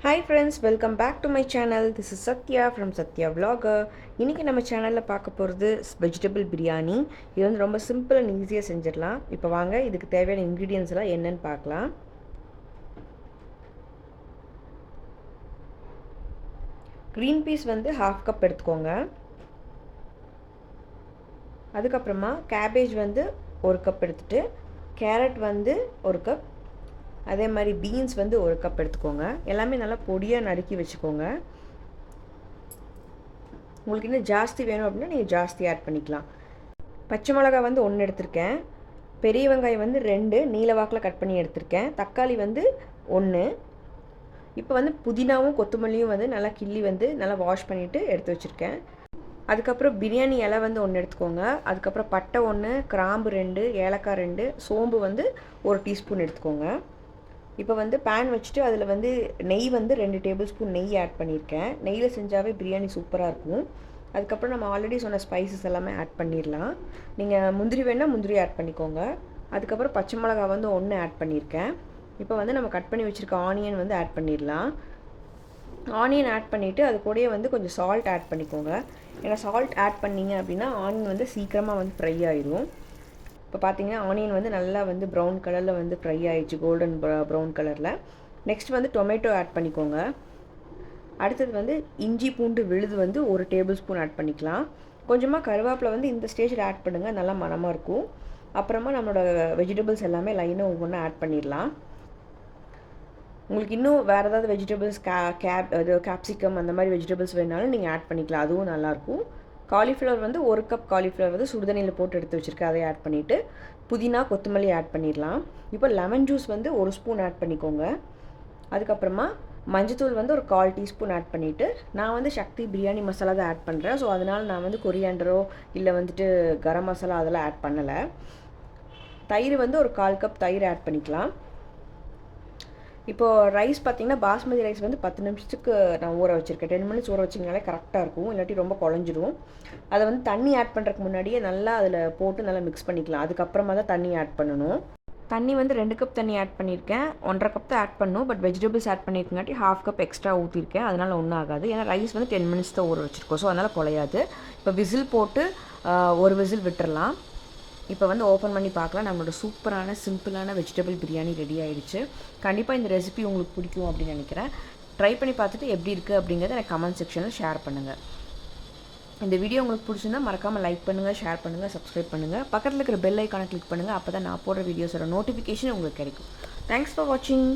Hi friends, welcome back to my channel. This is Satya from Satya Vlogger. இன்னைக்கு நம்ம சேனல்ல பார்க்க போறது வெஜிடபிள் பிரியாணி. இது வந்து ரொம்ப சிம்பிள் அண்ட் ஈஸியா செஞ்சிடலாம். இப்போ வாங்க இதுக்கு தேவையான இன்கிரிடியன்ட்ஸ் எல்லாம் என்னன்னு பார்க்கலாம். green peas வந்து 1/2 கப் எடுத்துக்கோங்க. அதுக்கு அப்புறமா cabbage வந்து 1 கப் எடுத்துட்டு carrot வந்து 1 கப் அதே மாதிரி பீன்ஸ் வந்து 1 கப் எடுத்துக்கோங்க. எல்லாமே நல்லா பொடியாக நறுக்கி வச்சுக்கோங்க. உங்களுக்கு இன்னும் ஜாஸ்தி வேணும் அப்படின்னா நீங்கள் ஜாஸ்தி ஆட் பண்ணிக்கலாம். பச்சை மிளகாய் வந்து 1 எடுத்திருக்கேன். பெரிய வெங்காயம் வந்து 2 நீல வாக்கில் கட் பண்ணி எடுத்திருக்கேன். தக்காளி வந்து 1. இப்போ வந்து புதினாவும் கொத்தமல்லியும் வந்து நல்லா கிள்ளி வந்து நல்லா வாஷ் பண்ணிவிட்டு எடுத்து வச்சுருக்கேன். அதுக்கப்புறம் பிரியாணி இலை வந்து 1 எடுத்துக்கோங்க. அதுக்கப்புறம் பட்டை 1, கிராம்பு 2, ஏலக்காய் 2, சோம்பு வந்து 1 டீஸ்பூன் எடுத்துக்கோங்க. இப்போ வந்து பேன் வச்சுட்டு அதில் வந்து நெய் வந்து 2 டேபிள் ஸ்பூன் நெய் ஆட் பண்ணியிருக்கேன். நெய்யில் செஞ்சாவே பிரியாணி சூப்பராக இருக்கும். அதுக்கப்புறம் நம்ம ஆல்ரெடி சொன்ன ஸ்பைசஸ் எல்லாமே ஆட் பண்ணிடலாம். நீங்கள் முந்திரி வேணால் முந்திரி ஆட் பண்ணிக்கோங்க. அதுக்கப்புறம் பச்சை மிளகா வந்து 1 ஆட் பண்ணியிருக்கேன். இப்போ வந்து நம்ம கட் பண்ணி வச்சுருக்க ஆனியன் வந்து ஆட் பண்ணிடலாம். ஆனியன் ஆட் பண்ணிவிட்டு அது கூடயே வந்து கொஞ்சம் சால்ட் ஆட் பண்ணிக்கோங்க. ஏன்னா சால்ட் ஆட் பண்ணிங்க அப்படின்னா ஆனியன் வந்து சீக்கிரமாக வந்து ஃப்ரை ஆயிடும். இப்போ பார்த்தீங்கன்னா ஆனியன் வந்து நல்லா வந்து ப்ரௌன் கலரில் வந்து ஃப்ரை ஆயிடுச்சு, கோல்டன் ப்ரௌன் கலரில். நெக்ஸ்ட் வந்து டொமேட்டோ ஆட் பண்ணிக்கோங்க. அடுத்தது வந்து இஞ்சி பூண்டு விழுது வந்து 1 டேபிள் ஸ்பூன் ஆட் பண்ணிக்கலாம். கொஞ்சமாக கருவேப்பிலை வந்து இந்த ஸ்டேஜில் ஆட் பண்ணுங்கள், நல்லா மணமாக இருக்கும். அப்புறமா நம்மளோட வெஜிடபிள்ஸ் எல்லாமே லைனாக ஒவ்வொன்றா ஆட் பண்ணிடலாம். உங்களுக்கு இன்னும் வேறு ஏதாவது வெஜிடபிள்ஸ் கேப்சிகம் அந்த மாதிரி வெஜிடபிள்ஸ் வேணாலும் நீங்கள் ஆட் பண்ணிக்கலாம், அதுவும் நல்லாயிருக்கும். காலிஃப்ளவர் வந்து 1 கப் காலிஃப்ளவர் வந்து சுடுதண்ணியில் போட்டு எடுத்து வச்சுருக்கேன், அதை ஆட் பண்ணிவிட்டு புதினா கொத்தமல்லி ஆட் பண்ணிடலாம். இப்போ லெமன் ஜூஸ் வந்து 1 ஸ்பூன் ஆட் பண்ணிக்கோங்க. அதுக்கப்புறமா மஞ்சத்தூள் வந்து ஒரு 1/4 டீஸ்பூன் ஆட் பண்ணிவிட்டு நான் வந்து சக்தி பிரியாணி மசாலா தான் ஆட் பண்ணுறேன். ஸோ அதனால் நான் வந்து கொரியாண்டரோ இல்லை வந்துட்டு கரம் மசாலா அதெல்லாம் ஆட் பண்ணலை. தயிர் வந்து ஒரு 1/4 கப் தயிர் ஆட் பண்ணிக்கலாம். இப்போது ரைஸ் பார்த்திங்கன்னா பாஸ்மதி ரைஸ் வந்து 10 நிமிஷத்துக்கு நான் ஊற வச்சுருக்கேன். 10 மினிட்ஸ் ஊற வச்சிங்கனாலே கரெக்டாக இருக்கும், இல்லாட்டி ரொம்ப குழஞ்சிரும். அதை வந்து தண்ணி ஆட் பண்ணுறதுக்கு முன்னாடியே நல்லா அதில் போட்டு நல்லா மிக்ஸ் பண்ணிக்கலாம். அதுக்கப்புறமா தான் தண்ணி ஆட் பண்ணணும். தண்ணி வந்து 2 கப் தண்ணி ஆட் பண்ணியிருக்கேன். 1.5 கப் தான் ஆட் பண்ணணும். பட் வெஜிடபிள்ஸ் ஆட் பண்ணியிருக்கங்காட்டி 1/2 கப் எக்ஸ்ட்ரா ஊற்றிருக்கேன். அதனால் ஒன்றும் ஆகாது. ஏன்னா ரைஸ் வந்து 10 மினிட்ஸ் தான் ஊற வச்சுருக்கோம். ஸோ அதனால் குலையாது. இப்போ விசில் போட்டு 1 விசில் விட்டுறலாம். இப்போ வந்து ஓப்பன் பண்ணி பார்க்கலாம். நம்மளோட சூப்பரான சிம்பிளான வெஜிடபிள் பிரியாணி ரெடி ஆகிடுச்சு. கண்டிப்பாக இந்த ரெசிபி உங்களுக்கு பிடிக்கும் அப்படின்னு நினைக்கிறேன். ட்ரை பண்ணி பார்த்துட்டு எப்படி இருக்குது அப்படிங்கிறத எனக்கு கமெண்ட் செக்ஷனில் ஷேர் பண்ணுங்கள். இந்த வீடியோ உங்களுக்கு பிடிச்சிருந்தா மறக்காமல் லைக் பண்ணுங்கள், ஷேர் பண்ணுங்கள், சப்ஸ்கிரைப் பண்ணுங்கள். பக்கத்தில் இருக்கிற பெல் ஐக்கானை கிளிக் பண்ணுங்கள். அப்போ தான் நான் போடுற வீடியோஸோட நோட்டிஃபிகேஷன் உங்களுக்கு கிடைக்கும். தேங்க்ஸ் ஃபார் வாட்சிங்.